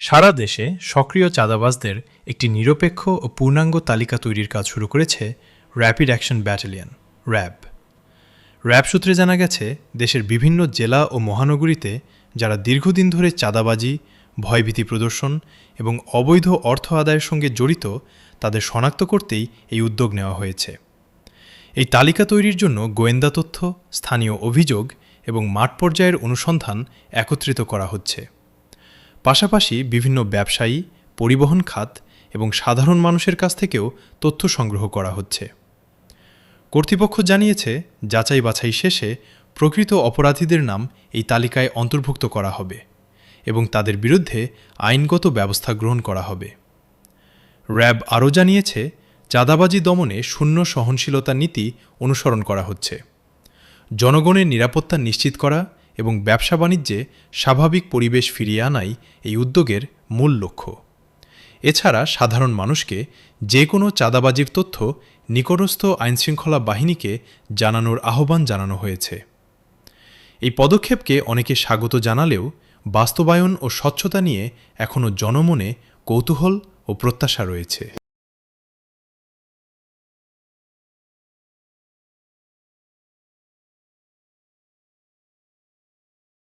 সারা দেশে সক্রিয় চাঁদাবাজদের একটি নিরপেক্ষ ও পূর্ণাঙ্গ তালিকা তৈরির কাজ শুরু করেছে rapid action battalion RAB. RAB সূত্রে জানা গেছে, দেশের বিভিন্ন জেলা ও মহানগরীতে যারা দীর্ঘদিন ধরে চাঁদাবাজি, ভয়ভীতি প্রদর্শন এবং অবৈধ অর্থ আদায়ের সঙ্গে জড়িত তাদের শনাক্ত করতেই এই উদ্যোগ নেওয়া হয়েছে। এই তালিকা তৈরির জন্য গোয়েন্দা তথ্য, স্থানীয় অভিযোগ এবং মাঠ পর্যায়ের অনুসন্ধান একত্রিত করা হচ্ছে। পাশাপাশি বিভিন্ন ব্যবসায়ী, পরিবহন খাত এবং সাধারণ মানুষের কাছ থেকেও তথ্য সংগ্রহ করা হচ্ছে। কর্তৃপক্ষ জানিয়েছে, যাচাই বাছাই শেষে প্রকৃত অপরাধীদের নাম এই তালিকায় অন্তর্ভুক্ত করা হবে এবং তাদের বিরুদ্ধে আইনগত ব্যবস্থা গ্রহণ করা হবে। র্যাব আরও জানিয়েছে, চাঁদাবাজি দমনে শূন্য সহনশীলতা নীতি অনুসরণ করা হচ্ছে। জনগণের নিরাপত্তা নিশ্চিত করা এবং ব্যবসা বাণিজ্যে স্বাভাবিক পরিবেশ ফিরিয়ে আনাই এই উদ্যোগের মূল লক্ষ্য। এছাড়া সাধারণ মানুষকে যে কোনো চাঁদাবাজির তথ্য নিকটস্থ আইনশৃঙ্খলা বাহিনীকে জানানোর আহ্বান জানানো হয়েছে। এই পদক্ষেপকে অনেকে স্বাগত জানালেও বাস্তবায়ন ও স্বচ্ছতা নিয়ে এখনও জনমনে কৌতূহল ও প্রত্যাশা রয়েছে।